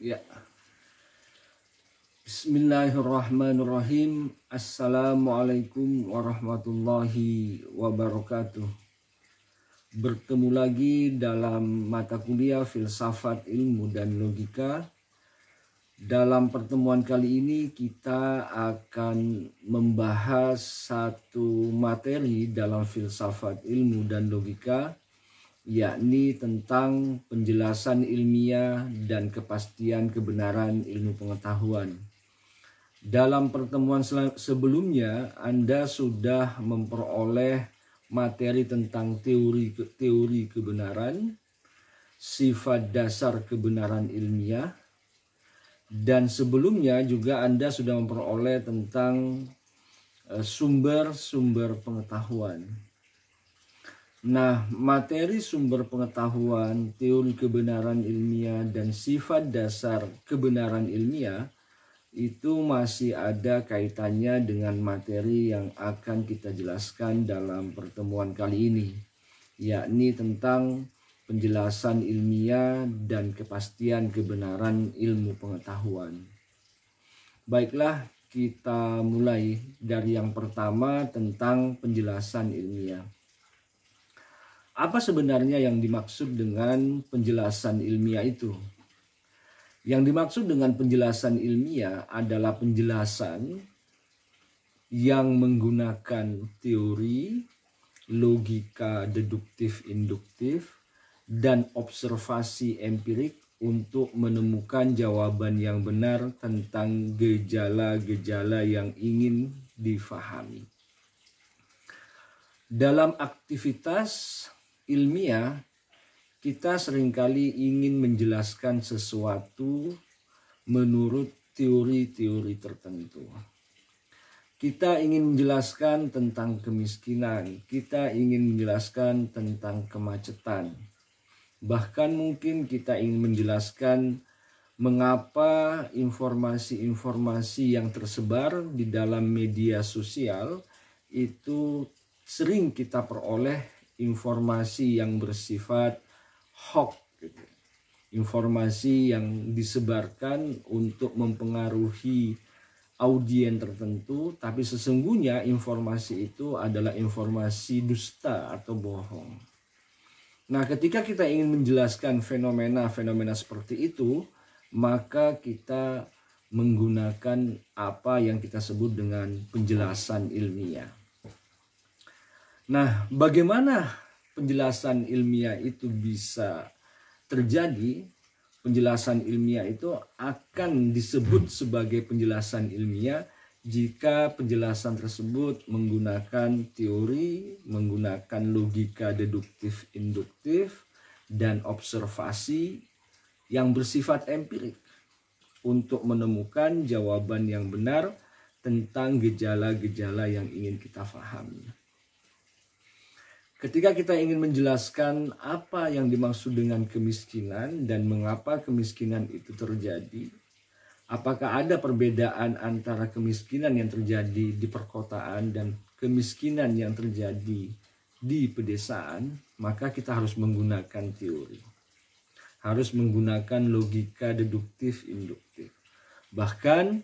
Ya. Bismillahirrahmanirrahim. Assalamualaikum warahmatullahi wabarakatuh. Bertemu lagi dalam mata kuliah Filsafat Ilmu dan Logika. Dalam pertemuan kali ini kita akan membahas satu materi dalam filsafat ilmu dan logika, yakni tentang penjelasan ilmiah dan kepastian kebenaran ilmu pengetahuan. Dalam pertemuan sebelumnya, Anda sudah memperoleh materi tentang teori kebenaran, sifat dasar kebenaran ilmiah, dan sebelumnya juga Anda sudah memperoleh tentang sumber-sumber pengetahuan. Nah, materi sumber pengetahuan, teori kebenaran ilmiah, dan sifat dasar kebenaran ilmiah itu masih ada kaitannya dengan materi yang akan kita jelaskan dalam pertemuan kali ini, yakni tentang penjelasan ilmiah dan kepastian kebenaran ilmu pengetahuan. Baiklah, kita mulai dari yang pertama tentang penjelasan ilmiah. Apa sebenarnya yang dimaksud dengan penjelasan ilmiah itu? Yang dimaksud dengan penjelasan ilmiah adalah penjelasan yang menggunakan teori, logika deduktif-induktif, dan observasi empirik untuk menemukan jawaban yang benar tentang gejala-gejala yang ingin difahami. Dalam aktivitas ilmiah, kita seringkali ingin menjelaskan sesuatu menurut teori-teori tertentu. Kita ingin menjelaskan tentang kemiskinan, kita ingin menjelaskan tentang kemacetan. Bahkan mungkin kita ingin menjelaskan mengapa informasi-informasi yang tersebar di dalam media sosial itu sering kita peroleh informasi yang bersifat hoax, gitu. Informasi yang disebarkan untuk mempengaruhi audiens tertentu, tapi sesungguhnya informasi itu adalah informasi dusta atau bohong. Nah, ketika kita ingin menjelaskan fenomena-fenomena seperti itu, maka kita menggunakan apa yang kita sebut dengan penjelasan ilmiah. Nah, bagaimana penjelasan ilmiah itu bisa terjadi? Penjelasan ilmiah itu akan disebut sebagai penjelasan ilmiah jika penjelasan tersebut menggunakan teori, menggunakan logika deduktif-induktif, dan observasi yang bersifat empirik untuk menemukan jawaban yang benar tentang gejala-gejala yang ingin kita pahami. Ketika kita ingin menjelaskan apa yang dimaksud dengan kemiskinan dan mengapa kemiskinan itu terjadi, apakah ada perbedaan antara kemiskinan yang terjadi di perkotaan dan kemiskinan yang terjadi di pedesaan, maka kita harus menggunakan teori. Harus menggunakan logika deduktif-induktif. Bahkan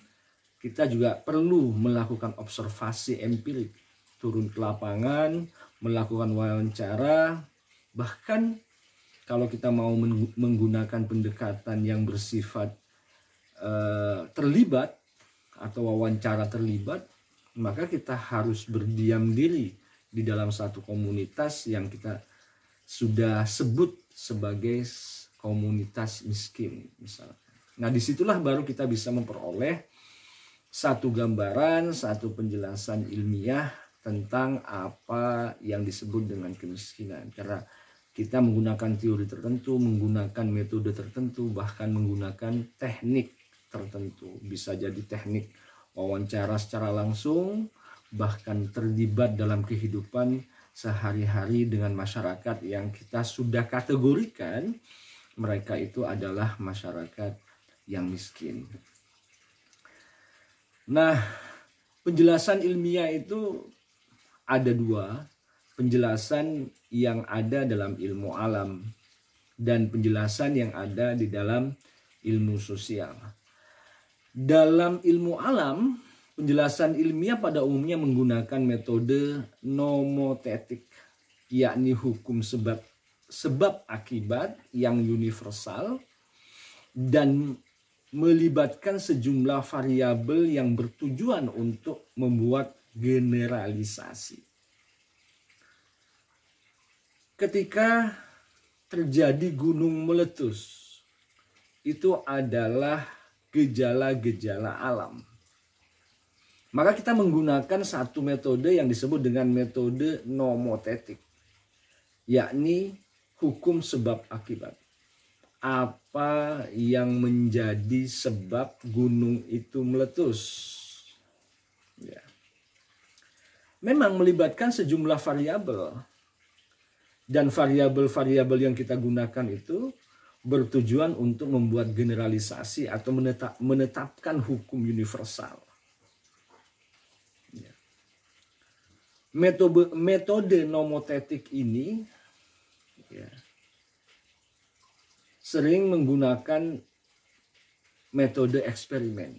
kita juga perlu melakukan observasi empirik, turun ke lapangan, melakukan wawancara, bahkan kalau kita mau menggunakan pendekatan yang bersifat terlibat atau wawancara terlibat, maka kita harus berdiam diri di dalam satu komunitas yang kita sudah sebut sebagai komunitas miskin misalnya. Nah, disitulah baru kita bisa memperoleh satu gambaran, satu penjelasan ilmiah tentang apa yang disebut dengan kemiskinan. Karena kita menggunakan teori tertentu, menggunakan metode tertentu, bahkan menggunakan teknik tertentu. Bisa jadi teknik wawancara secara langsung, bahkan terlibat dalam kehidupan sehari-hari dengan masyarakat yang kita sudah kategorikan mereka itu adalah masyarakat yang miskin. Nah, penjelasan ilmiah itu ada dua, penjelasan yang ada dalam ilmu alam dan penjelasan yang ada di dalam ilmu sosial. Dalam ilmu alam, penjelasan ilmiah pada umumnya menggunakan metode nomotetik, yakni hukum sebab akibat yang universal dan melibatkan sejumlah variabel yang bertujuan untuk membuat generalisasi. Ketika terjadi gunung meletus, itu adalah gejala-gejala alam. Maka kita menggunakan satu metode yang disebut dengan metode nomotetik, yakni hukum sebab akibat. Apa yang menjadi sebab gunung itu meletus? Ya. Memang melibatkan sejumlah variabel. Dan variabel-variabel yang kita gunakan itu bertujuan untuk membuat generalisasi atau menetapkan hukum universal. Ya. Metode nomotetik ini ya, sering menggunakan metode eksperimen.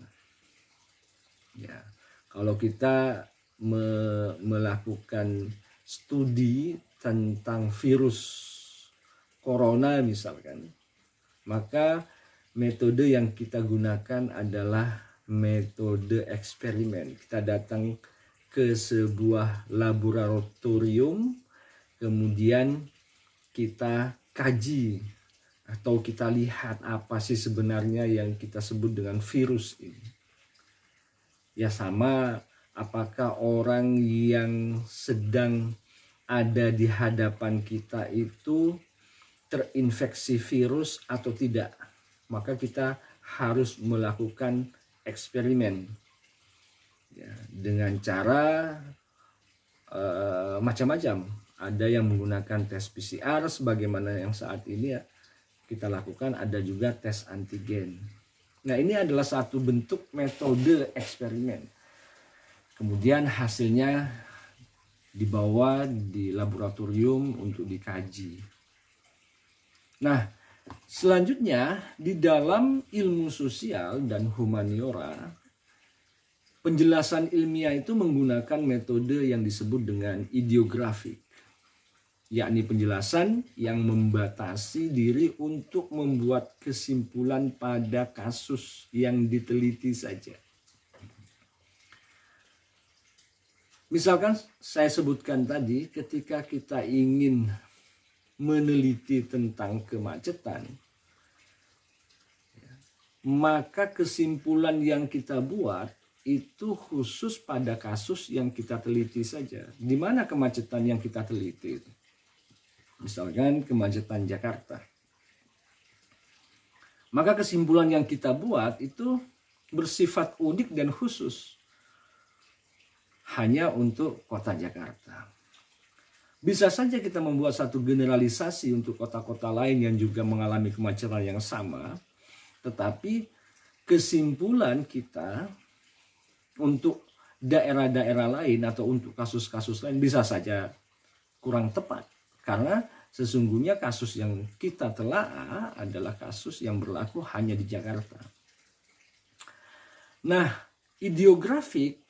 Ya, kalau kita melakukan studi tentang virus corona misalkan, maka metode yang kita gunakan adalah metode eksperimen. Kita datang ke sebuah laboratorium, kemudian kita kaji atau kita lihat apa sih sebenarnya yang kita sebut dengan virus ini. Ya sama, apakah orang yang sedang ada di hadapan kita itu terinfeksi virus atau tidak. Maka kita harus melakukan eksperimen. Ya, dengan cara macam-macam. Ada yang menggunakan tes PCR sebagaimana yang saat ini ya kita lakukan, ada juga tes antigen. Nah, ini adalah satu bentuk metode eksperimen. Kemudian hasilnya dibawa di laboratorium untuk dikaji. Nah, selanjutnya di dalam ilmu sosial dan humaniora, penjelasan ilmiah itu menggunakan metode yang disebut dengan ideografik, yakni penjelasan yang membatasi diri untuk membuat kesimpulan pada kasus yang diteliti saja. Misalkan saya sebutkan tadi, ketika kita ingin meneliti tentang kemacetan, maka kesimpulan yang kita buat itu khusus pada kasus yang kita teliti saja. Di mana kemacetan yang kita teliti? Misalkan kemacetan Jakarta. Maka kesimpulan yang kita buat itu bersifat unik dan khusus. Hanya untuk kota Jakarta. Bisa saja kita membuat satu generalisasi untuk kota-kota lain yang juga mengalami kemacetan yang sama. Tetapi kesimpulan kita untuk daerah-daerah lain atau untuk kasus-kasus lain bisa saja kurang tepat. Karena sesungguhnya kasus yang kita telaah adalah kasus yang berlaku hanya di Jakarta. Nah, ideografik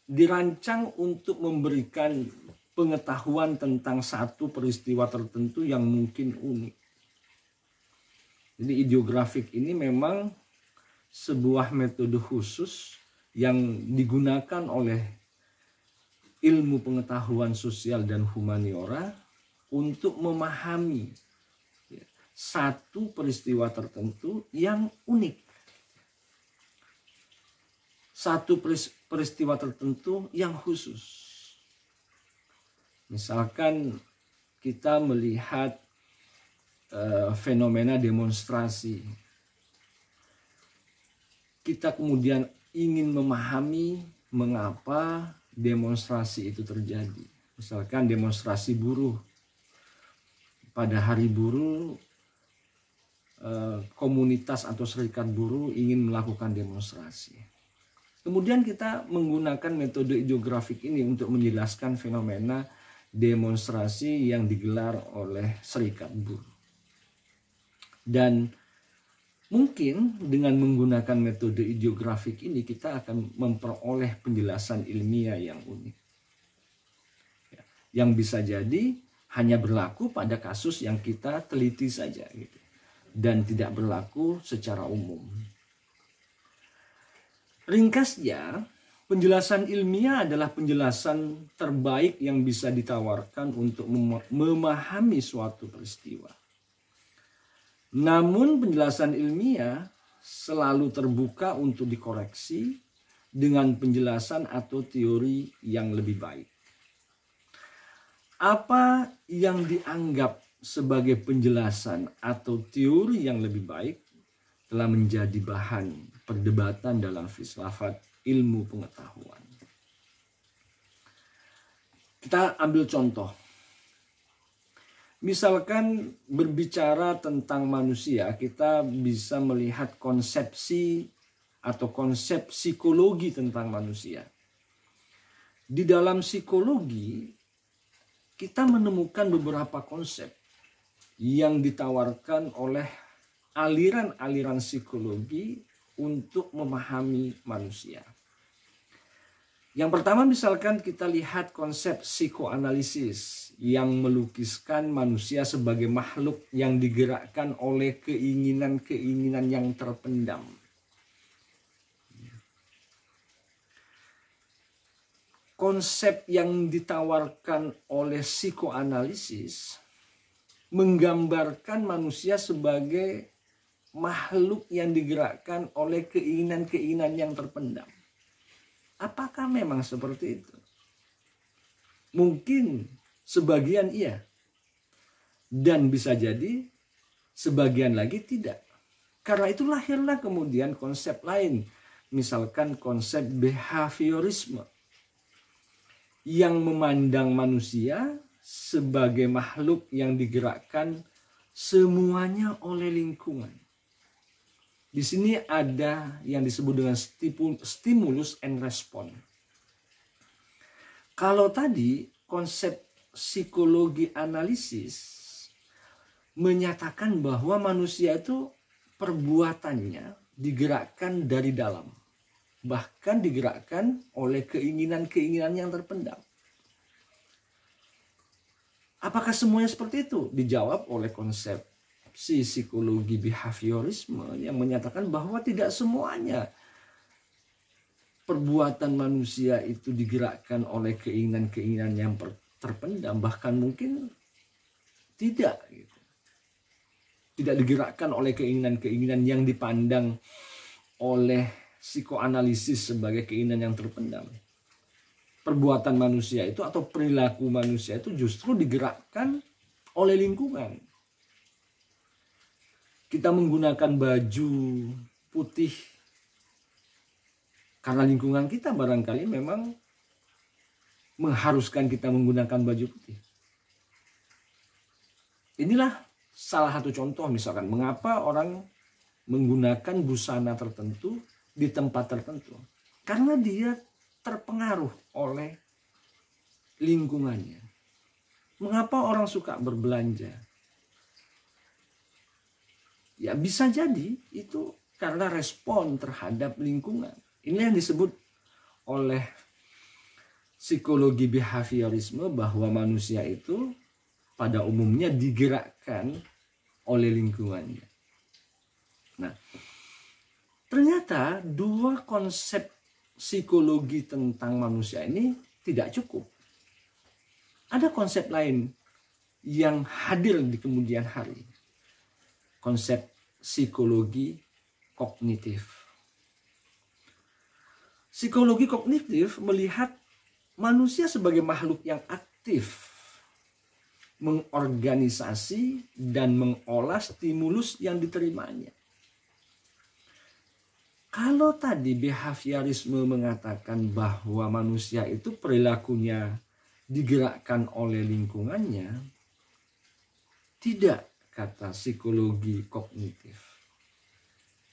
dirancang untuk memberikan pengetahuan tentang satu peristiwa tertentu yang mungkin unik. Jadi ideografik ini memang sebuah metode khusus yang digunakan oleh ilmu pengetahuan sosial dan humaniora untuk memahami satu peristiwa tertentu yang unik. Satu peristiwa tertentu yang khusus. Misalkan kita melihat fenomena demonstrasi. Kita kemudian ingin memahami mengapa demonstrasi itu terjadi. Misalkan demonstrasi buruh. Pada hari buruh, komunitas atau serikat buruh ingin melakukan demonstrasi. Kemudian kita menggunakan metode ideografik ini untuk menjelaskan fenomena demonstrasi yang digelar oleh serikat buruh. Dan Mungkin dengan menggunakan metode ideografik ini kita akan memperoleh penjelasan ilmiah yang unik. Yang bisa jadi hanya berlaku pada kasus yang kita teliti saja gitu. Dan tidak berlaku secara umum. Ringkasnya, penjelasan ilmiah adalah penjelasan terbaik yang bisa ditawarkan untuk memahami suatu peristiwa. Namun penjelasan ilmiah selalu terbuka untuk dikoreksi dengan penjelasan atau teori yang lebih baik. Apa yang dianggap sebagai penjelasan atau teori yang lebih baik telah menjadi bahan perdebatan dalam filsafat ilmu pengetahuan. Kita ambil contoh. Misalkan berbicara tentang manusia, kita bisa melihat konsepsi atau konsep psikologi tentang manusia. Di dalam psikologi, kita menemukan beberapa konsep yang ditawarkan oleh aliran-aliran psikologi untuk memahami manusia. Yang pertama misalkan kita lihat konsep psikoanalisis yang melukiskan manusia sebagai makhluk yang digerakkan oleh keinginan-keinginan yang terpendam. Konsep yang ditawarkan oleh psikoanalisis menggambarkan manusia sebagai makhluk yang digerakkan oleh keinginan-keinginan yang terpendam. Apakah memang seperti itu? Mungkin sebagian iya. Dan bisa jadi sebagian lagi tidak. Karena itu lahirlah kemudian konsep lain. Misalkan konsep behaviorisme. Yang memandang manusia sebagai makhluk yang digerakkan semuanya oleh lingkungan. Di sini ada yang disebut dengan stimulus and response. Kalau tadi konsep psikologi analisis menyatakan bahwa manusia itu perbuatannya digerakkan dari dalam. Bahkan digerakkan oleh keinginan-keinginan yang terpendam. Apakah semuanya seperti itu? Dijawab oleh konsep psikologi behaviorisme yang menyatakan bahwa tidak semuanya perbuatan manusia itu digerakkan oleh keinginan-keinginan yang terpendam, bahkan mungkin tidak gitu. Tidak digerakkan oleh keinginan-keinginan yang dipandang oleh psikoanalisis sebagai keinginan yang terpendam. Perbuatan manusia itu atau perilaku manusia itu justru digerakkan oleh lingkungan. Kita menggunakan baju putih karena lingkungan kita barangkali memang mengharuskan kita menggunakan baju putih. Inilah salah satu contoh misalkan mengapa orang menggunakan busana tertentu di tempat tertentu. Karena dia terpengaruh oleh lingkungannya. Mengapa orang suka berbelanja? Ya bisa jadi itu karena respon terhadap lingkungan. Ini yang disebut oleh psikologi behaviorisme bahwa manusia itu pada umumnya digerakkan oleh lingkungannya. Nah, ternyata dua konsep psikologi tentang manusia ini tidak cukup. Ada konsep lain yang hadir di kemudian hari. Konsep psikologi kognitif. Psikologi kognitif melihat manusia sebagai makhluk yang aktif, mengorganisasi dan mengolah stimulus yang diterimanya. Kalau tadi behaviorisme mengatakan bahwa manusia itu perilakunya digerakkan oleh lingkungannya, tidak, kata psikologi kognitif.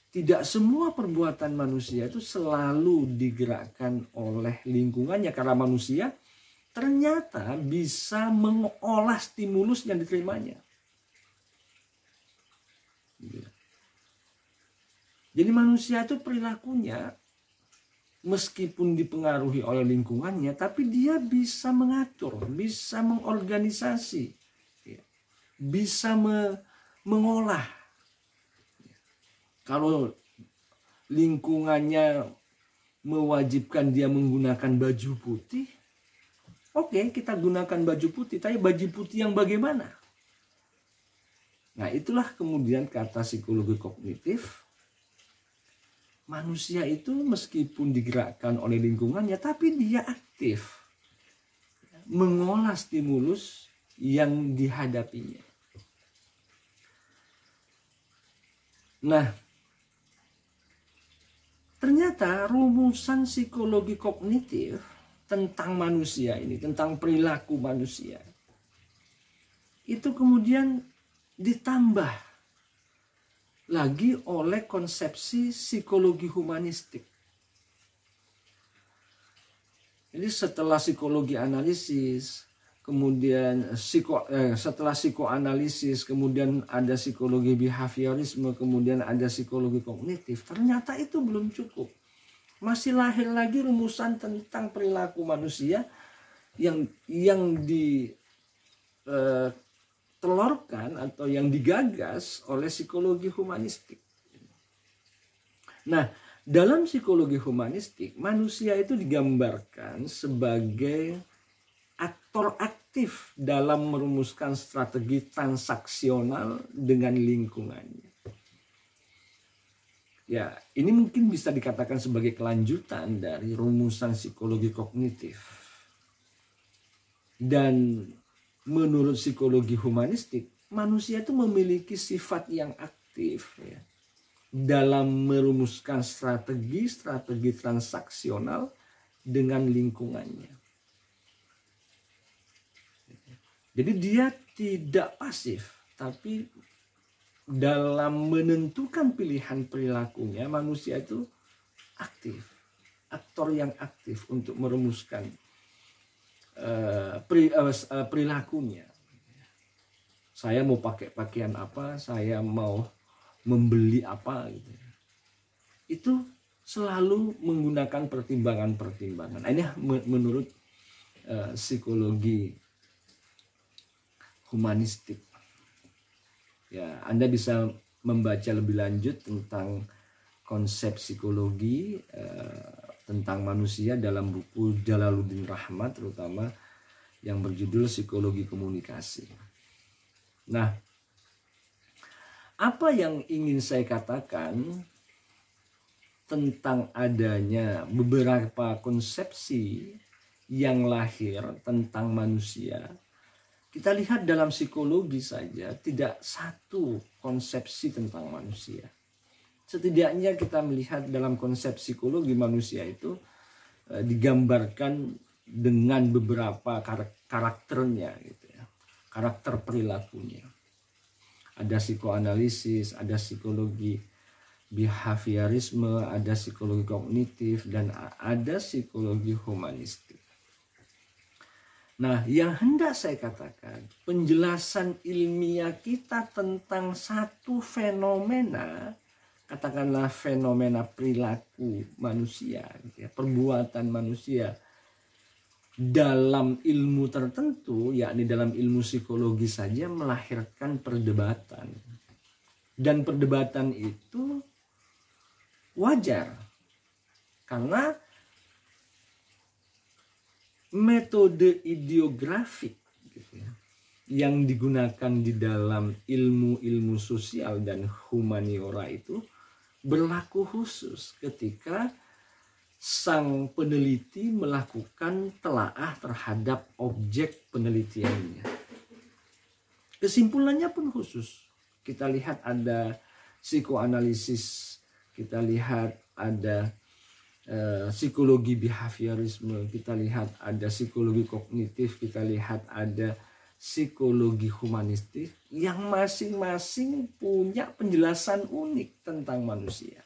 Tidak semua perbuatan manusia itu selalu digerakkan oleh lingkungannya karena manusia ternyata bisa mengolah stimulus yang diterimanya. Jadi manusia itu perilakunya meskipun dipengaruhi oleh lingkungannya, tapi dia bisa mengatur, bisa mengorganisasi, bisa mengolah. Kalau lingkungannya mewajibkan dia menggunakan baju putih, oke, kita gunakan baju putih, tapi baju putih yang bagaimana? Nah, itulah kemudian kata psikologi kognitif. Manusia itu meskipun digerakkan oleh lingkungannya, tapi dia aktif mengolah stimulus yang dihadapinya. Nah, ternyata rumusan psikologi kognitif tentang manusia ini, tentang perilaku manusia, itu kemudian ditambah lagi oleh konsepsi psikologi humanistik. Jadi setelah psikologi analisis, kemudian setelah psikoanalisis, kemudian ada psikologi behaviorisme, kemudian ada psikologi kognitif, ternyata itu belum cukup. Masih lahir lagi rumusan tentang perilaku manusia yang telorkan atau yang digagas oleh psikologi humanistik. Nah, dalam psikologi humanistik, manusia itu digambarkan sebagai aktor aktif dalam merumuskan strategi transaksional dengan lingkungannya. Ya, ini mungkin bisa dikatakan sebagai kelanjutan dari rumusan psikologi kognitif. Dan menurut psikologi humanistik, manusia itu memiliki sifat yang aktif ya, dalam merumuskan strategi transaksional dengan lingkungannya. Jadi dia tidak pasif, tapi dalam menentukan pilihan perilakunya, manusia itu aktif, aktor yang aktif untuk merumuskan perilakunya. Saya mau pakai pakaian apa, saya mau membeli apa gitu. Itu selalu menggunakan pertimbangan-pertimbangan. Nah, ini menurut psikologi humanistik. Ya, Anda bisa membaca lebih lanjut tentang konsep psikologi tentang manusia dalam buku Jalaluddin Rahmat, terutama yang berjudul Psikologi Komunikasi. Nah, apa yang ingin saya katakan tentang adanya beberapa konsepsi yang lahir tentang manusia? Kita lihat dalam psikologi saja tidak satu konsepsi tentang manusia. Setidaknya kita melihat dalam konsep psikologi manusia itu digambarkan dengan beberapa karakternya gitu ya. Karakter perilakunya. Ada psikoanalisis, ada psikologi behaviorisme, ada psikologi kognitif, dan ada psikologi humanistik. Nah, yang hendak saya katakan, penjelasan ilmiah kita tentang satu fenomena, katakanlah fenomena perilaku manusia, ya, perbuatan manusia dalam ilmu tertentu, yakni dalam ilmu psikologi saja, melahirkan perdebatan. Dan perdebatan itu wajar, karena metode ideografik gitu ya, yang digunakan di dalam ilmu-ilmu sosial dan humaniora itu berlaku khusus ketika sang peneliti melakukan telaah terhadap objek penelitiannya. Kesimpulannya pun khusus. Kita lihat ada psikoanalisis, kita lihat ada psikologi behaviorisme, kita lihat ada psikologi kognitif, kita lihat ada psikologi humanistik yang masing-masing punya penjelasan unik tentang manusia.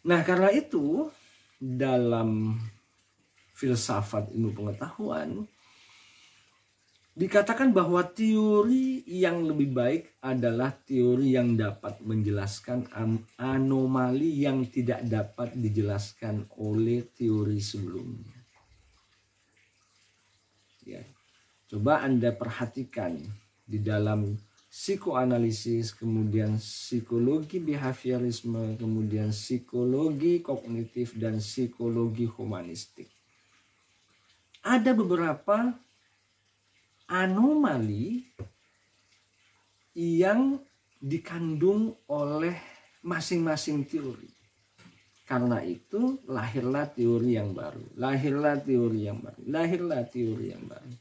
Nah, karena itu dalam filsafat ilmu pengetahuan Dikatakan bahwa teori yang lebih baik adalah teori yang dapat menjelaskan anomali yang tidak dapat dijelaskan oleh teori sebelumnya. Ya. Coba Anda perhatikan di dalam psikoanalisis, kemudian psikologi behaviorisme, kemudian psikologi kognitif, dan psikologi humanistik. Ada beberapa anomali yang dikandung oleh masing-masing teori. Karena itu lahirlah teori yang baru, lahirlah teori yang baru, lahirlah teori yang baru.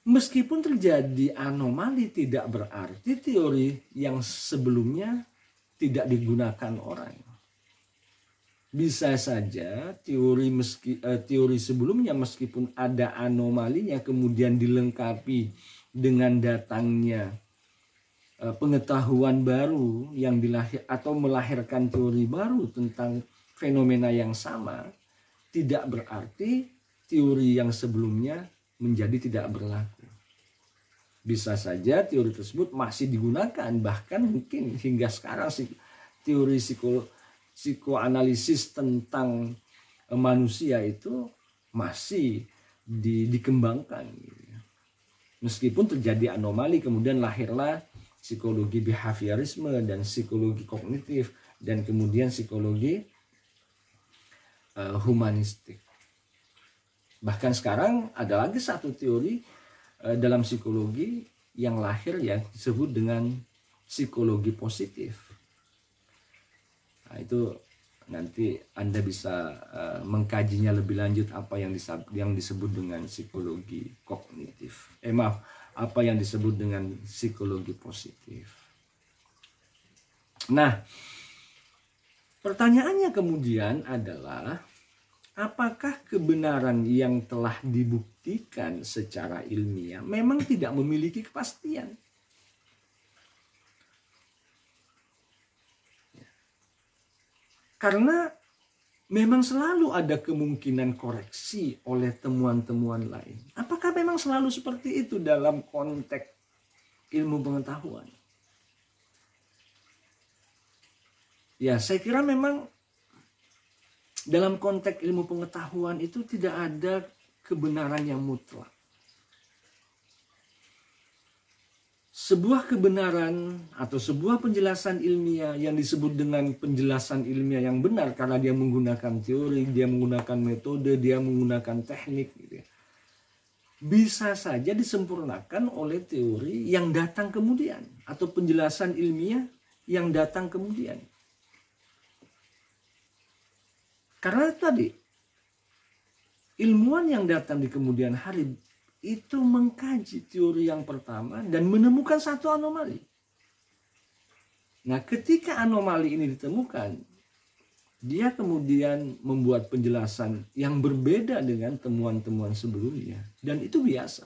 Meskipun terjadi anomali tidak berarti teori yang sebelumnya tidak digunakan orang. Bisa saja teori sebelumnya meskipun ada anomalinya kemudian dilengkapi dengan datangnya pengetahuan baru yang atau melahirkan teori baru tentang fenomena yang sama, tidak berarti teori yang sebelumnya menjadi tidak berlaku. Bisa saja teori tersebut masih digunakan, bahkan mungkin hingga sekarang teori psikoanalisis tentang manusia itu masih dikembangkan. Meskipun terjadi anomali, kemudian lahirlah psikologi behaviorisme dan psikologi kognitif dan kemudian psikologi humanistik. Bahkan sekarang ada lagi satu teori dalam psikologi yang lahir yang disebut dengan psikologi positif. Nah, itu nanti Anda bisa mengkajinya lebih lanjut apa yang disebut dengan psikologi kognitif. Apa yang disebut dengan psikologi positif. Nah, pertanyaannya kemudian adalah apakah kebenaran yang telah dibuktikan secara ilmiah memang tidak memiliki kepastian? Karena memang selalu ada kemungkinan koreksi oleh temuan-temuan lain. Apakah memang selalu seperti itu dalam konteks ilmu pengetahuan? Ya, saya kira memang dalam konteks ilmu pengetahuan itu tidak ada kebenaran yang mutlak. Sebuah kebenaran atau sebuah penjelasan ilmiah yang disebut dengan penjelasan ilmiah yang benar karena dia menggunakan teori, dia menggunakan metode, dia menggunakan teknik, gitu ya, bisa saja disempurnakan oleh teori yang datang kemudian atau penjelasan ilmiah yang datang kemudian. Karena tadi ilmuwan yang datang di kemudian hari itu mengkaji teori yang pertama dan menemukan satu anomali. Nah, ketika anomali ini ditemukan, dia kemudian membuat penjelasan yang berbeda dengan temuan-temuan sebelumnya. Dan itu biasa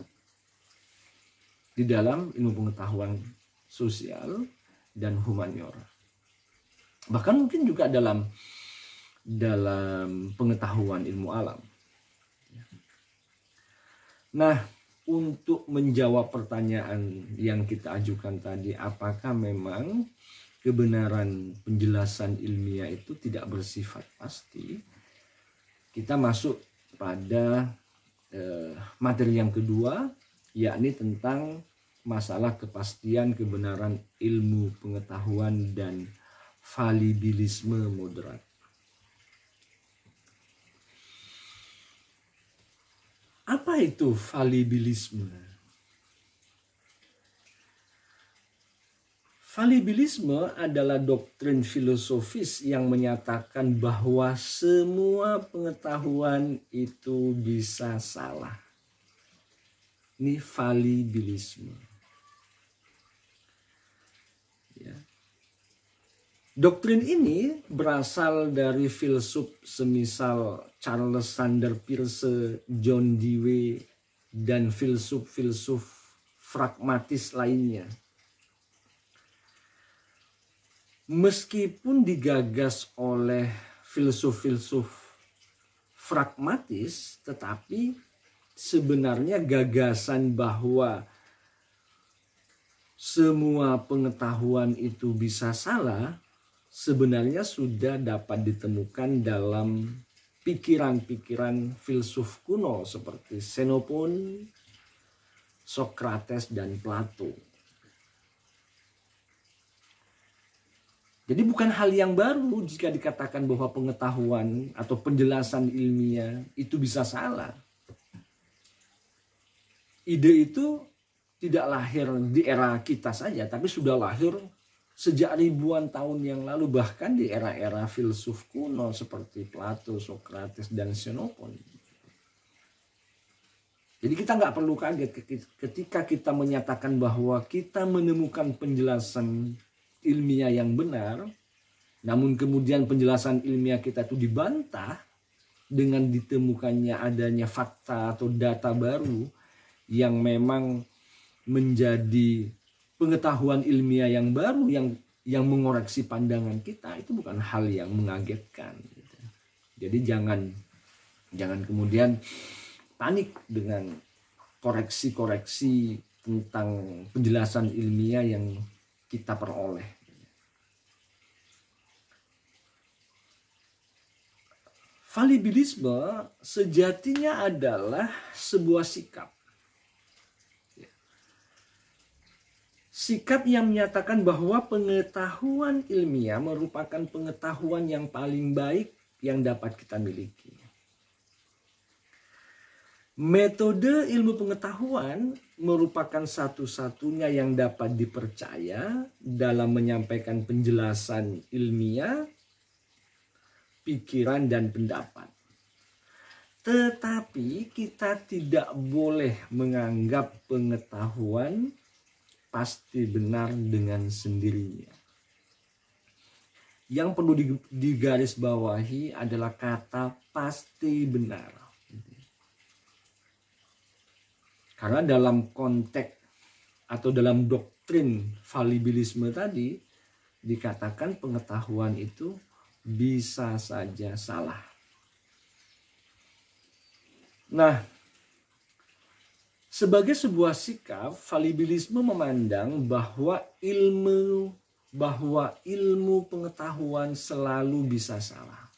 di dalam ilmu pengetahuan sosial dan humaniora. Bahkan mungkin juga dalam pengetahuan ilmu alam. Nah, untuk menjawab pertanyaan yang kita ajukan tadi, apakah memang kebenaran penjelasan ilmiah itu tidak bersifat pasti? Kita masuk pada materi yang kedua, yakni tentang masalah kepastian kebenaran ilmu pengetahuan dan falibilisme moderat. Apa itu falibilisme? Falibilisme adalah doktrin filosofis yang menyatakan bahwa semua pengetahuan itu bisa salah. Ini falibilisme. Ya. Doktrin ini berasal dari filsuf semisal Charles Sanders Peirce, John Dewey, dan filsuf-filsuf pragmatis lainnya. Meskipun digagas oleh filsuf-filsuf pragmatis, tetapi sebenarnya gagasan bahwa semua pengetahuan itu bisa salah sebenarnya sudah dapat ditemukan dalam pikiran-pikiran filsuf kuno seperti Xenophon, Socrates, dan Plato. Jadi bukan hal yang baru jika dikatakan bahwa pengetahuan atau penjelasan ilmiah itu bisa salah. Ide itu tidak lahir di era kita saja, tapi sudah lahir sejak ribuan tahun yang lalu, bahkan di era-era filsuf kuno seperti Plato, Socrates, dan Xenophon. Jadi kita nggak perlu kaget ketika kita menyatakan bahwa kita menemukan penjelasan ilmiah yang benar, namun kemudian penjelasan ilmiah kita itu dibantah dengan ditemukannya adanya fakta atau data baru yang memang menjadi pengetahuan ilmiah yang baru yang mengoreksi pandangan kita. Itu bukan hal yang mengagetkan. Jadi jangan kemudian panik dengan koreksi-koreksi tentang penjelasan ilmiah yang kita peroleh. Falibilisme sejatinya adalah sebuah sikap. Sikap yang menyatakan bahwa pengetahuan ilmiah merupakan pengetahuan yang paling baik yang dapat kita miliki. Metode ilmu pengetahuan merupakan satu-satunya yang dapat dipercaya dalam menyampaikan penjelasan ilmiah, pikiran, dan pendapat. Tetapi kita tidak boleh menganggap pengetahuan pasti benar dengan sendirinya. Yang perlu digarisbawahi adalah kata pasti benar. Karena dalam konteks atau dalam doktrin falibilisme tadi dikatakan pengetahuan itu bisa saja salah. Nah, sebagai sebuah sikap, falibilisme memandang bahwa ilmu pengetahuan selalu bisa salah.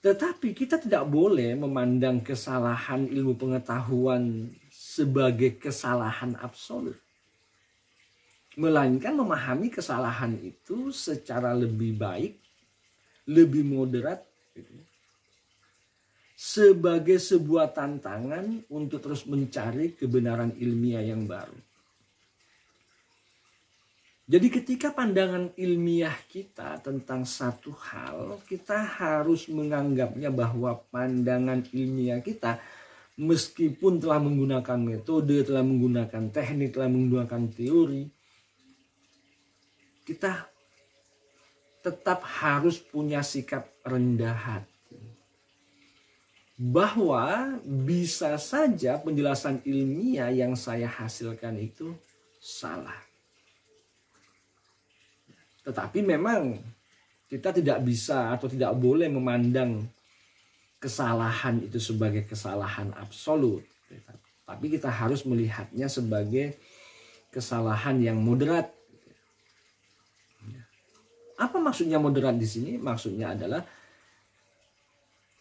Tetapi kita tidak boleh memandang kesalahan ilmu pengetahuan sebagai kesalahan absolut. Melainkan memahami kesalahan itu secara lebih baik, lebih moderat, sebagai sebuah tantangan untuk terus mencari kebenaran ilmiah yang baru. Jadi ketika pandangan ilmiah kita tentang satu hal, kita harus menganggapnya bahwa pandangan ilmiah kita meskipun telah menggunakan metode, telah menggunakan teknik, telah menggunakan teori, kita tetap harus punya sikap rendah hati. Bahwa bisa saja penjelasan ilmiah yang saya hasilkan itu salah. Tetapi memang kita tidak bisa atau tidak boleh memandang kesalahan itu sebagai kesalahan absolut. Tapi kita harus melihatnya sebagai kesalahan yang moderat. Apa maksudnya moderat di sini? Maksudnya adalah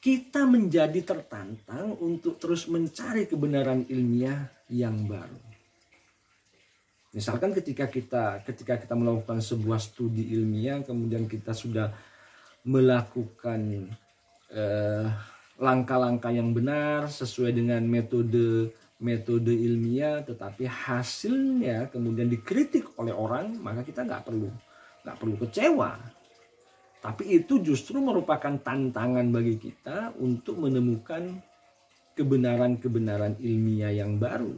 kita menjadi tertantang untuk terus mencari kebenaran ilmiah yang baru. Misalkan ketika kita melakukan sebuah studi ilmiah, kemudian kita sudah melakukan langkah-langkah yang benar sesuai dengan metode ilmiah, tetapi hasilnya kemudian dikritik oleh orang, maka kita nggak perlu kecewa. Tapi itu justru merupakan tantangan bagi kita untuk menemukan kebenaran-kebenaran ilmiah yang baru.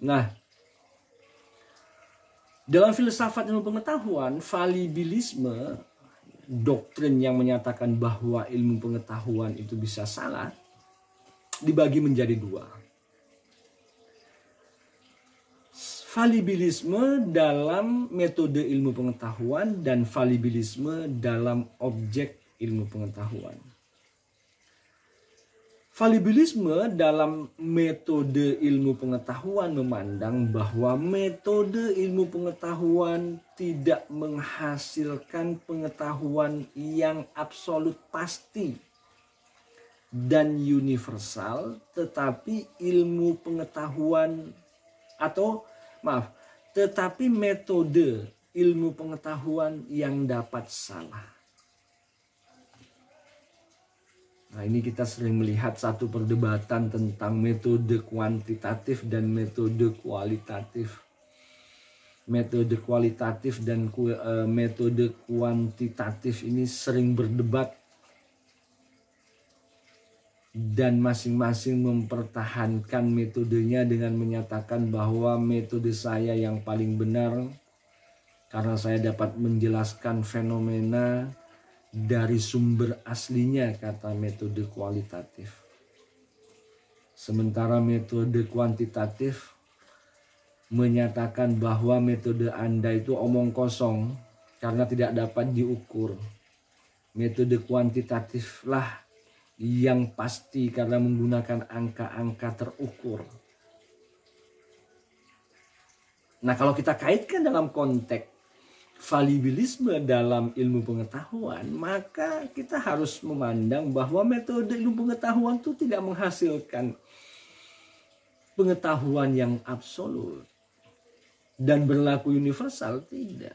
Nah, dalam filsafat ilmu pengetahuan, falibilisme, doktrin yang menyatakan bahwa ilmu pengetahuan itu bisa salah, dibagi menjadi dua. Falibilisme dalam metode ilmu pengetahuan dan falibilisme dalam objek ilmu pengetahuan. Falibilisme dalam metode ilmu pengetahuan memandang bahwa metode ilmu pengetahuan tidak menghasilkan pengetahuan yang absolut pasti dan universal, tetapi ilmu pengetahuan tetapi metode ilmu pengetahuan yang dapat salah. Nah, ini kita sering melihat satu perdebatan tentang metode kuantitatif dan metode kualitatif. Metode kualitatif dan metode kuantitatif ini sering berdebat dan masing-masing mempertahankan metodenya dengan menyatakan bahwa metode saya yang paling benar karena saya dapat menjelaskan fenomena dari sumber aslinya, kata metode kualitatif. Sementara metode kuantitatif menyatakan bahwa metode Anda itu omong kosong karena tidak dapat diukur. Metode kuantitatiflah yang pasti karena menggunakan angka-angka terukur. Nah, kalau kita kaitkan dalam konteks falibilisme dalam ilmu pengetahuan, maka kita harus memandang bahwa metode ilmu pengetahuan itu tidak menghasilkan pengetahuan yang absolut dan berlaku universal, tidak.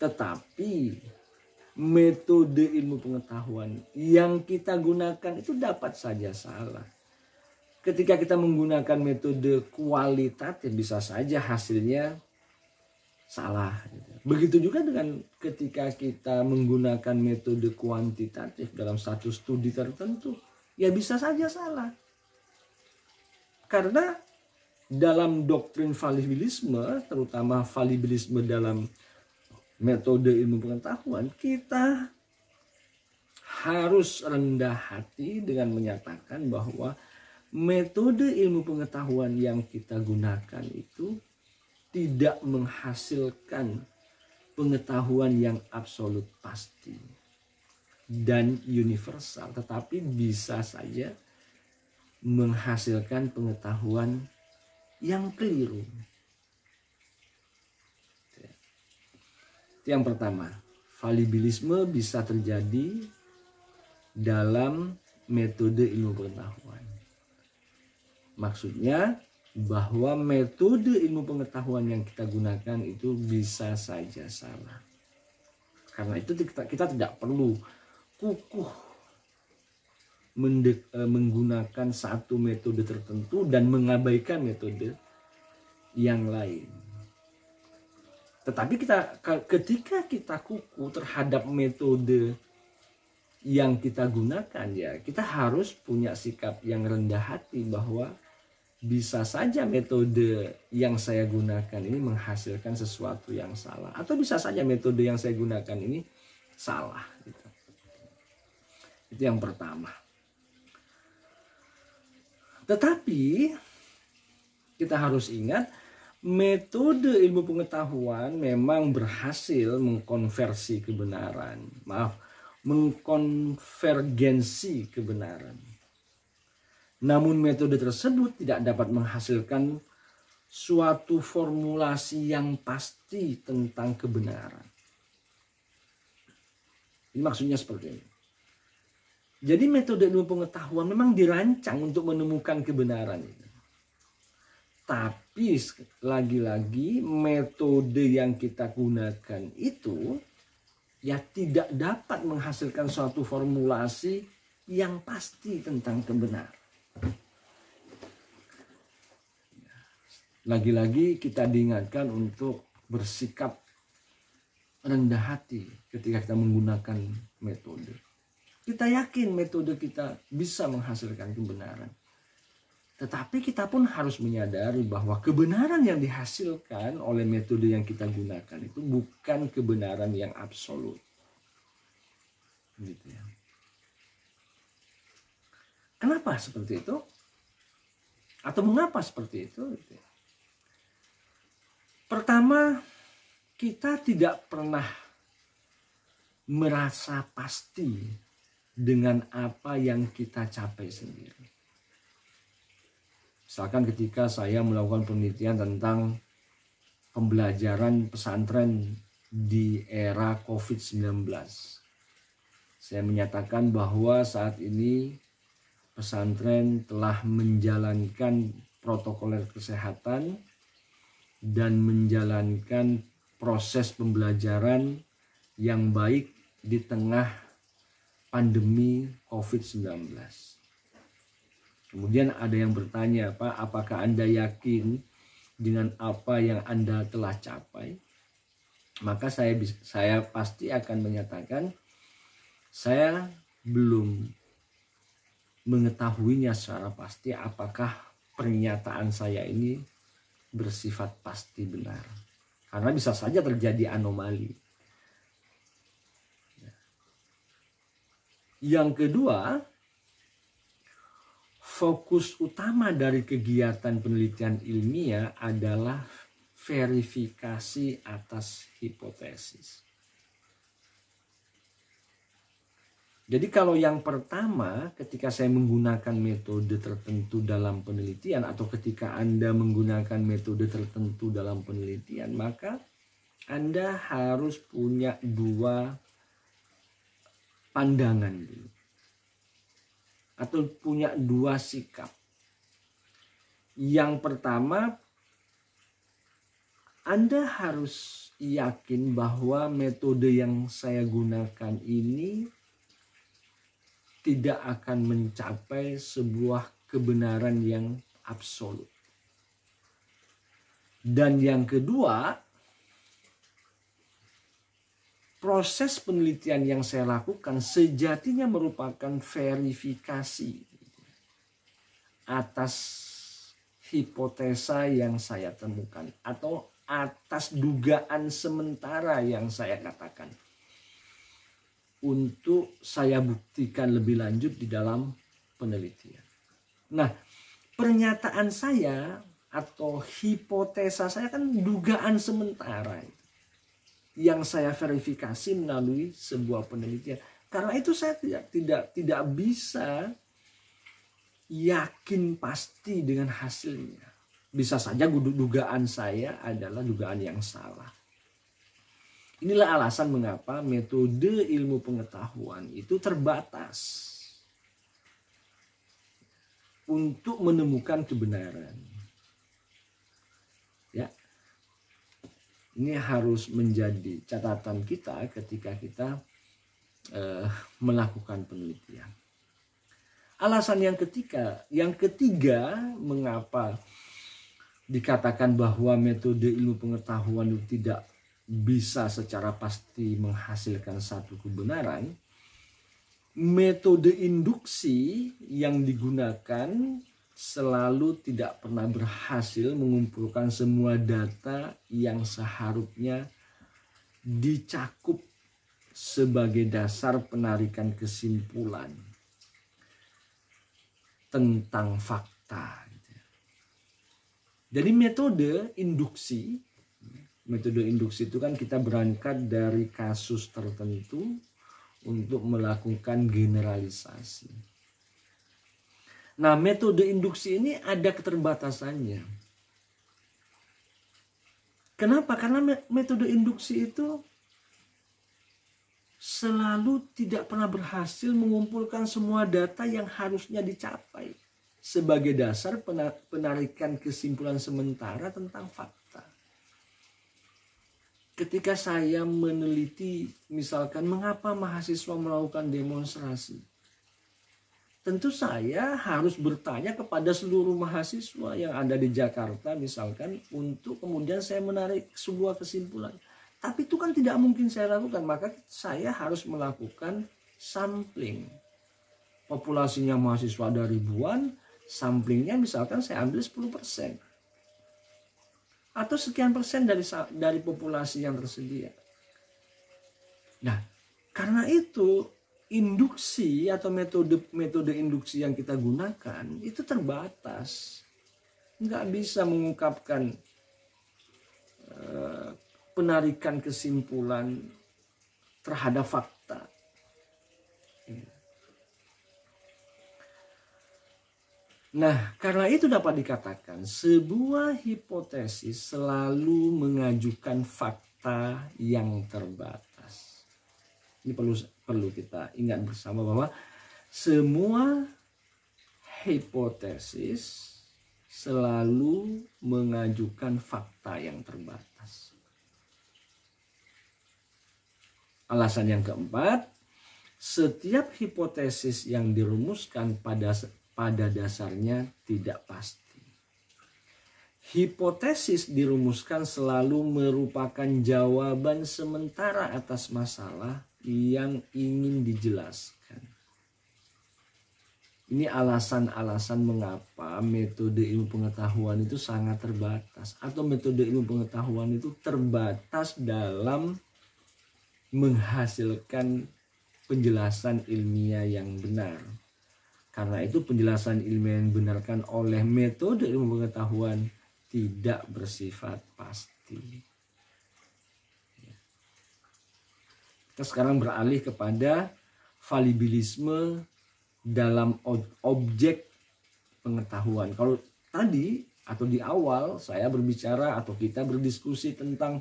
Tetapi metode ilmu pengetahuan yang kita gunakan itu dapat saja salah. Ketika kita menggunakan metode kualitatif bisa saja hasilnya salah. Begitu juga dengan ketika kita menggunakan metode kuantitatif dalam satu studi tertentu, ya bisa saja salah. Karena dalam doktrin falibilisme, terutama falibilisme dalam metode ilmu pengetahuan, kita harus rendah hati dengan menyatakan bahwa metode ilmu pengetahuan yang kita gunakan itu tidak menghasilkan pengetahuan yang absolut pasti dan universal, tetapi bisa saja menghasilkan pengetahuan yang keliru. Yang pertama, falibilisme bisa terjadi dalam metode ilmu pengetahuan. Maksudnya bahwa metode ilmu pengetahuan yang kita gunakan itu bisa saja salah. Karena itu kita tidak perlu kukuh menggunakan satu metode tertentu dan mengabaikan metode yang lain. Tetapi ketika kita kuku terhadap metode yang kita gunakan, ya kita harus punya sikap yang rendah hati bahwa bisa saja metode yang saya gunakan ini menghasilkan sesuatu yang salah, atau bisa saja metode yang saya gunakan ini salah. Gitu. Itu yang pertama. Tetapi kita harus ingat, metode ilmu pengetahuan memang berhasil mengkonversi kebenaran. Mengkonvergensi kebenaran. Namun metode tersebut tidak dapat menghasilkan suatu formulasi yang pasti tentang kebenaran. Ini maksudnya seperti ini. Jadi metode ilmu pengetahuan memang dirancang untuk menemukan kebenaran itu. Tapi lagi-lagi metode yang kita gunakan itu ya tidak dapat menghasilkan suatu formulasi yang pasti tentang kebenaran. Lagi-lagi kita diingatkan untuk bersikap rendah hati ketika kita menggunakan metode. Kita yakin metode kita bisa menghasilkan kebenaran. Tetapi kita pun harus menyadari bahwa kebenaran yang dihasilkan oleh metode yang kita gunakan itu bukan kebenaran yang absolut. Gitu ya. Kenapa seperti itu? Atau mengapa seperti itu? Gitu ya. Pertama, kita tidak pernah merasa pasti dengan apa yang kita capai sendiri. Misalkan ketika saya melakukan penelitian tentang pembelajaran pesantren di era COVID-19. Saya menyatakan bahwa saat ini pesantren telah menjalankan protokol kesehatan dan menjalankan proses pembelajaran yang baik di tengah pandemi COVID-19. Kemudian ada yang bertanya, Pak, apakah Anda yakin dengan apa yang Anda telah capai? Maka saya pasti akan menyatakan saya belum mengetahuinya secara pasti apakah pernyataan saya ini bersifat pasti benar. Karena bisa saja terjadi anomali. Yang kedua, fokus utama dari kegiatan penelitian ilmiah adalah verifikasi atas hipotesis. Jadi kalau yang pertama, ketika saya menggunakan metode tertentu dalam penelitian atau ketika Anda menggunakan metode tertentu dalam penelitian, maka Anda harus punya dua pandangan dulu. Atau punya dua sikap. Yang pertama, Anda harus yakin bahwa metode yang saya gunakan ini tidak akan mencapai sebuah kebenaran yang absolut. Dan yang kedua, proses penelitian yang saya lakukan sejatinya merupakan verifikasi atas hipotesa yang saya temukan atau atas dugaan sementara yang saya katakan, untuk saya buktikan lebih lanjut di dalam penelitian. Nah, pernyataan saya atau hipotesa saya kan dugaan sementara yang saya verifikasi melalui sebuah penelitian. Karena itu saya tidak bisa yakin pasti dengan hasilnya. Bisa saja dugaan saya adalah dugaan yang salah. Inilah alasan mengapa metode ilmu pengetahuan itu terbatas untuk menemukan kebenaran. Ya, ini harus menjadi catatan kita ketika kita melakukan penelitian. Alasan yang ketiga, mengapa dikatakan bahwa metode ilmu pengetahuan itu tidak bisa secara pasti menghasilkan satu kebenaran. Metode induksi yang digunakan selalu tidak pernah berhasil mengumpulkan semua data yang seharusnya dicakup sebagai dasar penarikan kesimpulan tentang fakta. Jadi metode induksi itu kan kita berangkat dari kasus tertentu untuk melakukan generalisasi. Nah, metode induksi ini ada keterbatasannya. Kenapa? Karena metode induksi itu selalu tidak pernah berhasil mengumpulkan semua data yang harusnya dicapai sebagai dasar penarikan kesimpulan sementara tentang fakta. Ketika saya meneliti misalkan mengapa mahasiswa melakukan demonstrasi, tentu saya harus bertanya kepada seluruh mahasiswa yang ada di Jakarta misalkan untuk kemudian saya menarik sebuah kesimpulan. Tapi itu kan tidak mungkin saya lakukan, maka saya harus melakukan sampling. Populasinya mahasiswa ada ribuan, samplingnya misalkan saya ambil 10%. Atau sekian persen dari populasi yang tersedia. Nah, karena itu induksi atau metode induksi yang kita gunakan itu terbatas. Nggak bisa mengungkapkan penarikan kesimpulan terhadap fakta. Nah, karena itu dapat dikatakan sebuah hipotesis selalu mengajukan fakta yang terbatas. Ini perlu kita ingat bersama bahwa semua hipotesis selalu mengajukan fakta yang terbatas. Alasan yang keempat, setiap hipotesis yang dirumuskan pada dasarnya tidak pasti. Hipotesis dirumuskan selalu merupakan jawaban sementara atas masalah yang ingin dijelaskan. Ini alasan-alasan mengapa metode ilmu pengetahuan itu sangat terbatas, atau metode ilmu pengetahuan itu terbatas dalam menghasilkan penjelasan ilmiah yang benar. Karena itu penjelasan ilmiah yang dibenarkan oleh metode ilmu pengetahuan tidak bersifat pasti. Kita sekarang beralih kepada valibilisme dalam objek pengetahuan. Kalau tadi atau di awal saya berbicara atau kita berdiskusi tentang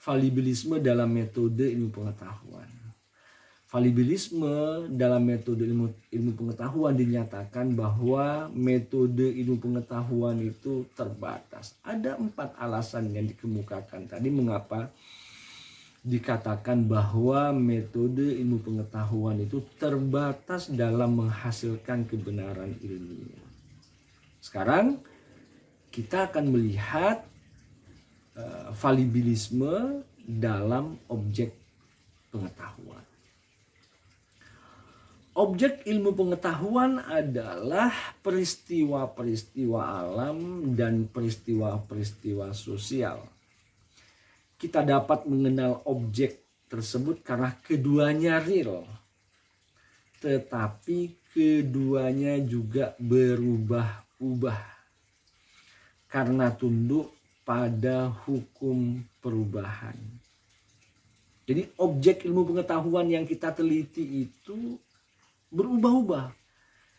valibilisme dalam metode ilmu pengetahuan. Valibilisme dalam metode ilmu pengetahuan dinyatakan bahwa metode ilmu pengetahuan itu terbatas. Ada 4 alasan yang dikemukakan tadi mengapa dikatakan bahwa metode ilmu pengetahuan itu terbatas dalam menghasilkan kebenaran ilmiah. Sekarang kita akan melihat valibilisme dalam objek pengetahuan. Objek ilmu pengetahuan adalah peristiwa-peristiwa alam dan peristiwa-peristiwa sosial. Kita dapat mengenal objek tersebut karena keduanya real. Tetapi keduanya juga berubah-ubah karena tunduk pada hukum perubahan. Jadi objek ilmu pengetahuan yang kita teliti itu berubah-ubah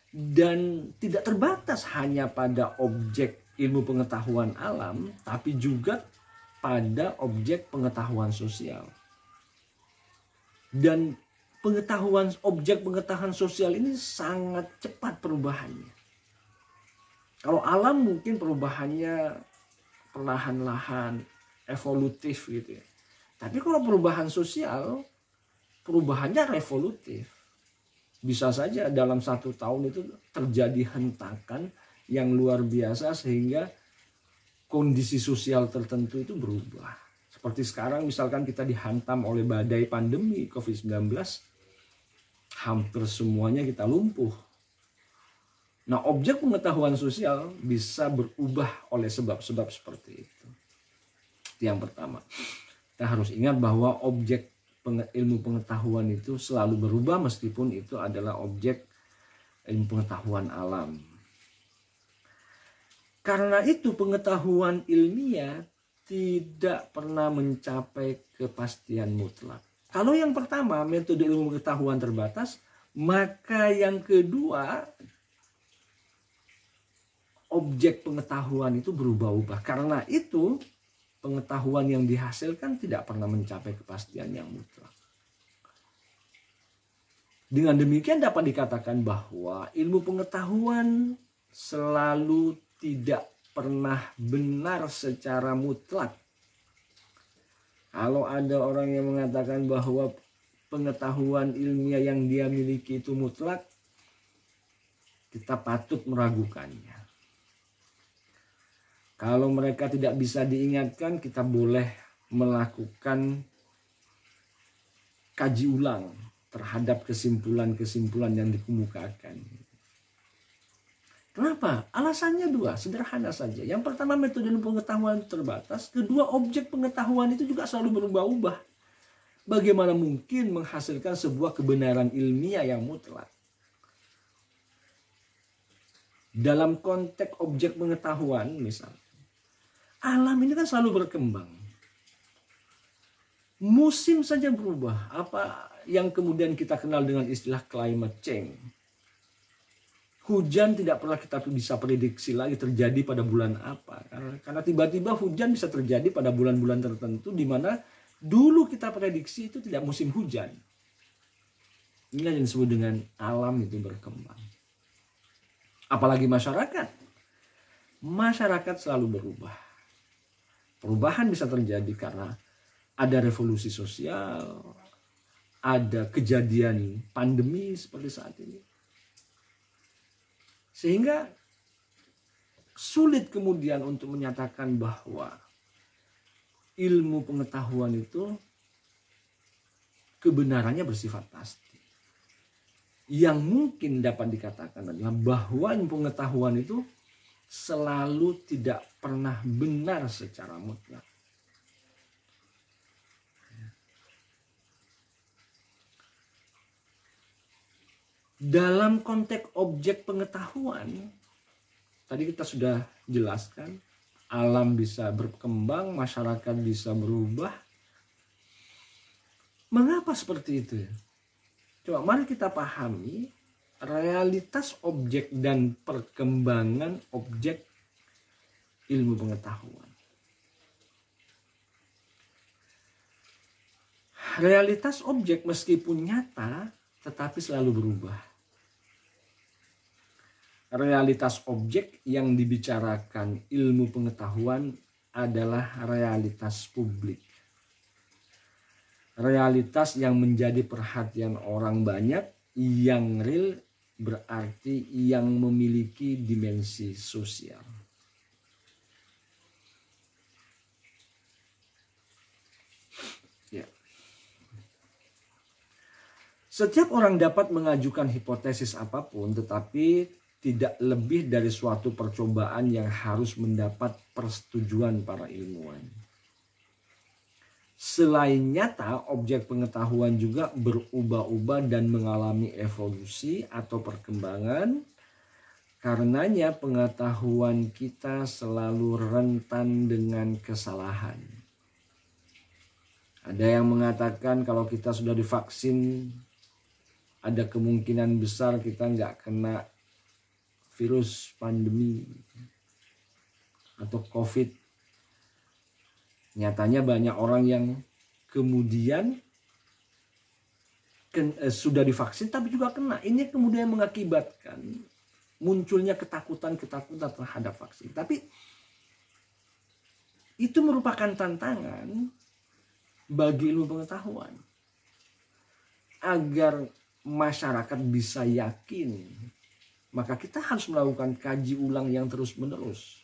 dan tidak terbatas hanya pada objek ilmu pengetahuan alam, tapi juga pada objek pengetahuan sosial. Dan objek pengetahuan sosial ini sangat cepat perubahannya. Kalau alam mungkin perubahannya perlahan-lahan, evolutif gitu ya. Tapi kalau perubahan sosial, perubahannya revolutif. Bisa saja dalam 1 tahun itu terjadi hentakan yang luar biasa sehingga kondisi sosial tertentu itu berubah. Seperti sekarang misalkan kita dihantam oleh badai pandemi COVID-19, hampir semuanya kita lumpuh. Nah, objek pengetahuan sosial bisa berubah oleh sebab-sebab seperti itu. Itu yang pertama. Kita harus ingat bahwa objek ilmu pengetahuan itu selalu berubah meskipun itu adalah objek ilmu pengetahuan alam. Karena itu pengetahuan ilmiah tidak pernah mencapai kepastian mutlak. Kalau yang pertama metode ilmu pengetahuan terbatas, maka yang kedua objek pengetahuan itu berubah-ubah. Karena itu pengetahuan yang dihasilkan tidak pernah mencapai kepastian yang mutlak. Dengan demikian dapat dikatakan bahwa ilmu pengetahuan selalu tidak pernah benar secara mutlak. Kalau ada orang yang mengatakan bahwa pengetahuan ilmiah yang dia miliki itu mutlak, kita patut meragukannya. Kalau mereka tidak bisa diingatkan, kita boleh melakukan kaji ulang terhadap kesimpulan-kesimpulan yang dikemukakan. Kenapa? Alasannya 2, sederhana saja. Yang pertama, metode pengetahuan terbatas. Kedua, objek pengetahuan itu juga selalu berubah-ubah. Bagaimana mungkin menghasilkan sebuah kebenaran ilmiah yang mutlak? Dalam konteks objek pengetahuan, misalnya, alam ini kan selalu berkembang. Musim saja berubah. Apa yang kemudian kita kenal dengan istilah climate change. Hujan tidak pernah kita bisa prediksi lagi terjadi pada bulan apa. Karena tiba-tiba hujan bisa terjadi pada bulan-bulan tertentu di mana dulu kita prediksi itu tidak musim hujan. Inilah yang disebut dengan alam itu berkembang. Apalagi masyarakat. Masyarakat selalu berubah. Perubahan bisa terjadi karena ada revolusi sosial, ada kejadian pandemi seperti saat ini. Sehingga sulit kemudian untuk menyatakan bahwa ilmu pengetahuan itu kebenarannya bersifat pasti. Yang mungkin dapat dikatakan adalah bahwa ilmu pengetahuan itu selalu tidak pernah benar secara mutlak. Dalam konteks objek pengetahuan, tadi kita sudah jelaskan, alam bisa berkembang, masyarakat bisa berubah. Mengapa seperti itu? Coba mari kita pahami realitas objek dan perkembangan objek ilmu pengetahuan. Realitas objek meskipun nyata, tetapi selalu berubah. Realitas objek yang dibicarakan ilmu pengetahuan adalah realitas publik. Realitas yang menjadi perhatian orang banyak, yang real berarti yang memiliki dimensi sosial. Ya. Setiap orang dapat mengajukan hipotesis apapun, tetapi tidak lebih dari suatu percobaan yang harus mendapat persetujuan para ilmuwan. Selain nyata, objek pengetahuan juga berubah-ubah dan mengalami evolusi atau perkembangan. Karenanya pengetahuan kita selalu rentan dengan kesalahan. Ada yang mengatakan kalau kita sudah divaksin, ada kemungkinan besar kita nggak kena virus pandemi atau COVID. Nyatanya banyak orang yang kemudian sudah divaksin tapi juga kena. Ini kemudian mengakibatkan munculnya ketakutan-ketakutan terhadap vaksin. Tapi itu merupakan tantangan bagi ilmu pengetahuan agar masyarakat bisa yakin. Maka kita harus melakukan kaji ulang yang terus-menerus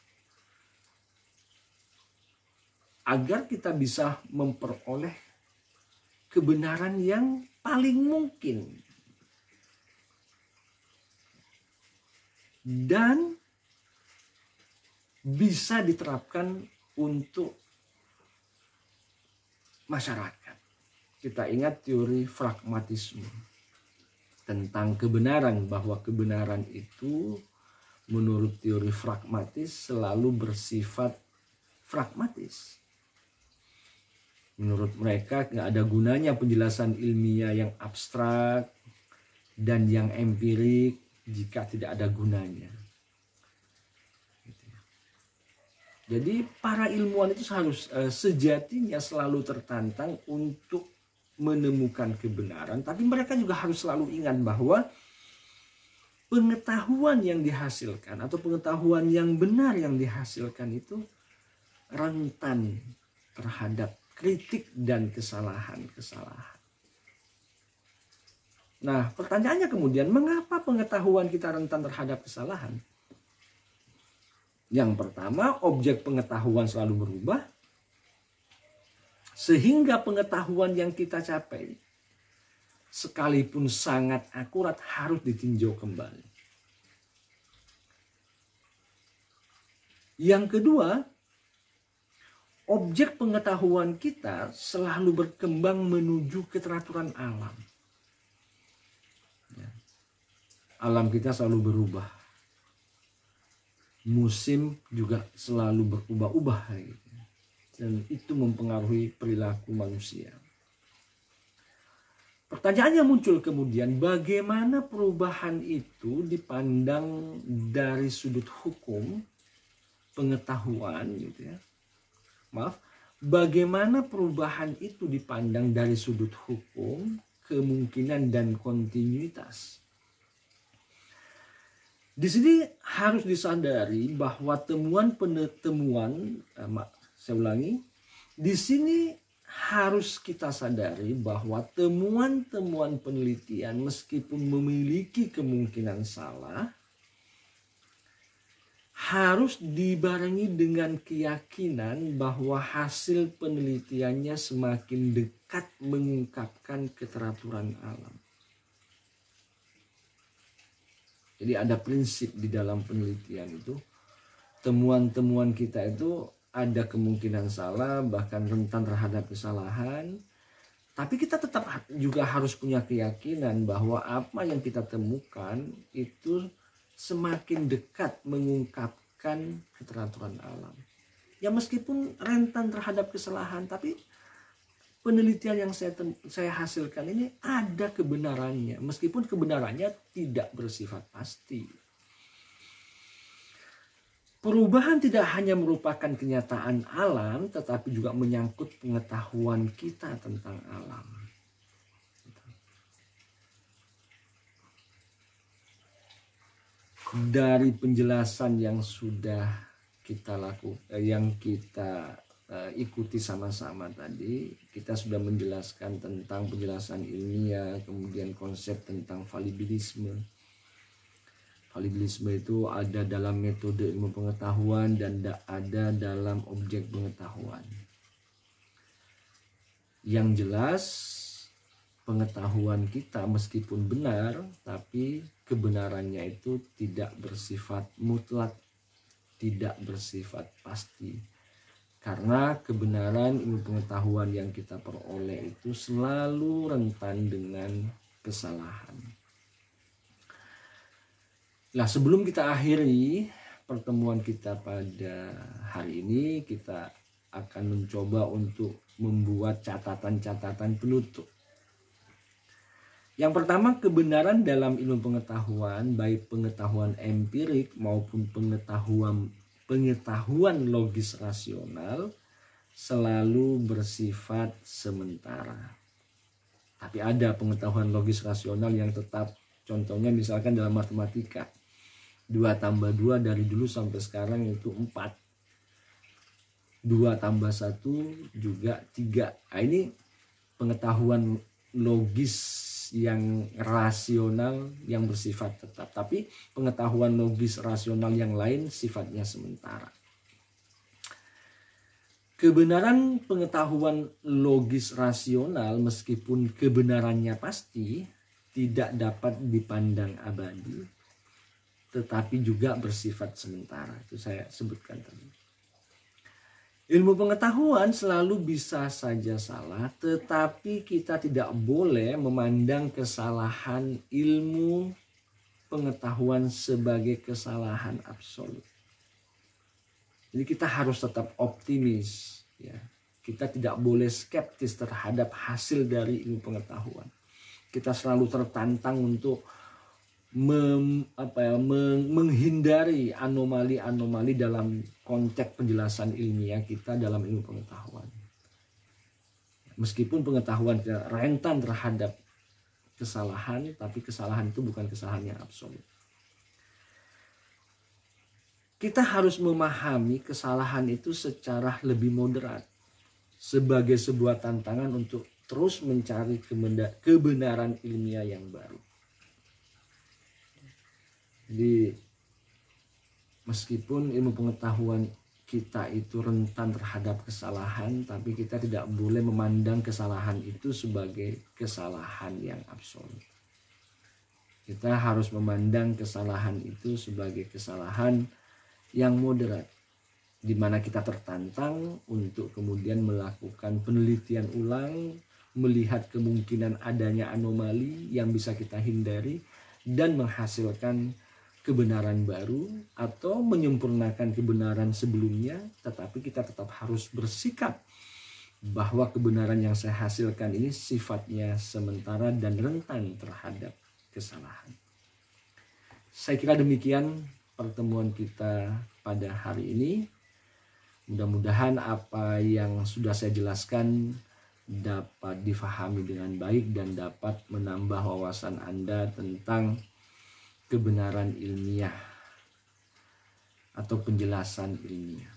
agar kita bisa memperoleh kebenaran yang paling mungkin dan bisa diterapkan untuk masyarakat. Kita ingat teori pragmatisme tentang kebenaran, bahwa kebenaran itu menurut teori pragmatis selalu bersifat pragmatis. Menurut mereka nggak ada gunanya penjelasan ilmiah yang abstrak dan yang empirik jika tidak ada gunanya. Jadi para ilmuwan itu harus sejatinya selalu tertantang untuk menemukan kebenaran, tapi mereka juga harus selalu ingat bahwa pengetahuan yang dihasilkan atau pengetahuan yang benar yang dihasilkan itu rentan terhadap kritik dan kesalahan-kesalahan. Nah, pertanyaannya kemudian, mengapa pengetahuan kita rentan terhadap kesalahan? Yang pertama, objek pengetahuan selalu berubah, sehingga pengetahuan yang kita capai sekalipun sangat akurat harus ditinjau kembali. Yang kedua, objek pengetahuan kita selalu berkembang menuju keteraturan alam. Alam kita selalu berubah. Musim juga selalu berubah-ubah. Dan itu mempengaruhi perilaku manusia. Pertanyaannya muncul kemudian, bagaimana perubahan itu dipandang dari sudut hukum, pengetahuan gitu ya. Maaf, bagaimana perubahan itu dipandang dari sudut hukum, kemungkinan dan kontinuitas. Di sini harus disadari bahwa saya ulangi, di sini harus kita sadari bahwa temuan-temuan penelitian meskipun memiliki kemungkinan salah, harus dibarengi dengan keyakinan bahwa hasil penelitiannya semakin dekat mengungkapkan keteraturan alam. Jadi ada prinsip di dalam penelitian itu, temuan-temuan kita itu ada kemungkinan salah, bahkan rentan terhadap kesalahan. Tapi kita tetap juga harus punya keyakinan bahwa apa yang kita temukan itu semakin dekat mengungkapkan keteraturan alam. Ya meskipun rentan terhadap kesalahan, tapi penelitian yang saya hasilkan ini ada kebenarannya, meskipun kebenarannya tidak bersifat pasti. Perubahan tidak hanya merupakan kenyataan alam, tetapi juga menyangkut pengetahuan kita tentang alam. Dari penjelasan yang sudah kita ikuti sama-sama tadi, kita sudah menjelaskan tentang penjelasan ilmiah, kemudian konsep tentang falibilisme. Falibilisme itu ada dalam metode ilmu pengetahuan dan ada dalam objek pengetahuan. Yang jelas, pengetahuan kita meskipun benar, tapi kebenarannya itu tidak bersifat mutlak, tidak bersifat pasti. Karena kebenaran ilmu pengetahuan yang kita peroleh itu selalu rentan dengan kesalahan. Nah, sebelum kita akhiri pertemuan kita pada hari ini, kita akan mencoba untuk membuat catatan-catatan penutup. Yang pertama, kebenaran dalam ilmu pengetahuan, baik pengetahuan empirik maupun pengetahuan logis rasional, selalu bersifat sementara. Tapi ada pengetahuan logis rasional yang tetap, contohnya misalkan dalam matematika, 2 tambah 2 dari dulu sampai sekarang itu 4. 2 tambah 1 juga 3. Nah, ini pengetahuan logis yang rasional yang bersifat tetap. Tapi pengetahuan logis rasional yang lain sifatnya sementara. Kebenaran pengetahuan logis rasional meskipun kebenarannya pasti tidak dapat dipandang abadi, tetapi juga bersifat sementara. Itu saya sebutkan tadi. Ilmu pengetahuan selalu bisa saja salah, tetapi kita tidak boleh memandang kesalahan ilmu pengetahuan sebagai kesalahan absolut. Jadi kita harus tetap optimis, ya. Kita tidak boleh skeptis terhadap hasil dari ilmu pengetahuan. Kita selalu tertantang untuk menghindari anomali-anomali dalam konteks penjelasan ilmiah kita dalam ilmu pengetahuan. Meskipun pengetahuan kita rentan terhadap kesalahan, tapi kesalahan itu bukan kesalahan yang absolut. Kita harus memahami kesalahan itu secara lebih moderat sebagai sebuah tantangan untuk terus mencari kebenaran ilmiah yang baru. Jadi meskipun ilmu pengetahuan kita itu rentan terhadap kesalahan, tapi kita tidak boleh memandang kesalahan itu sebagai kesalahan yang absolut. Kita harus memandang kesalahan itu sebagai kesalahan yang moderat, di mana kita tertantang untuk kemudian melakukan penelitian ulang, melihat kemungkinan adanya anomali yang bisa kita hindari, dan menghasilkan kebenaran baru atau menyempurnakan kebenaran sebelumnya, tetapi kita tetap harus bersikap bahwa kebenaran yang saya hasilkan ini sifatnya sementara dan rentan terhadap kesalahan. Saya kira demikian pertemuan kita pada hari ini. Mudah-mudahan apa yang sudah saya jelaskan dapat difahami dengan baik dan dapat menambah wawasan Anda tentang kebenaran ilmiah atau penjelasan ilmiah.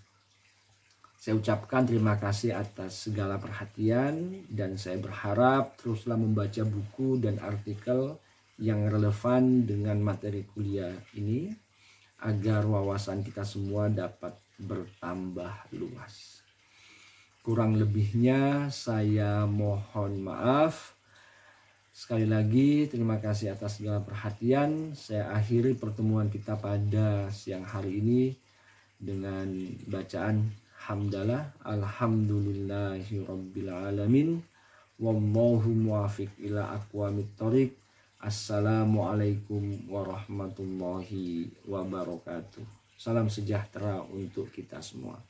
Saya ucapkan terima kasih atas segala perhatian dan saya berharap teruslah membaca buku dan artikel yang relevan dengan materi kuliah ini agar wawasan kita semua dapat bertambah luas. Kurang lebihnya saya mohon maaf. Sekali lagi terima kasih atas segala perhatian. Saya akhiri pertemuan kita pada siang hari ini dengan bacaan hamdalah alhamdulillahirabbil alamin wallahu muwaffiq ila aqwamit thoriq. Assalamualaikum warahmatullahi wabarakatuh. Salam sejahtera untuk kita semua.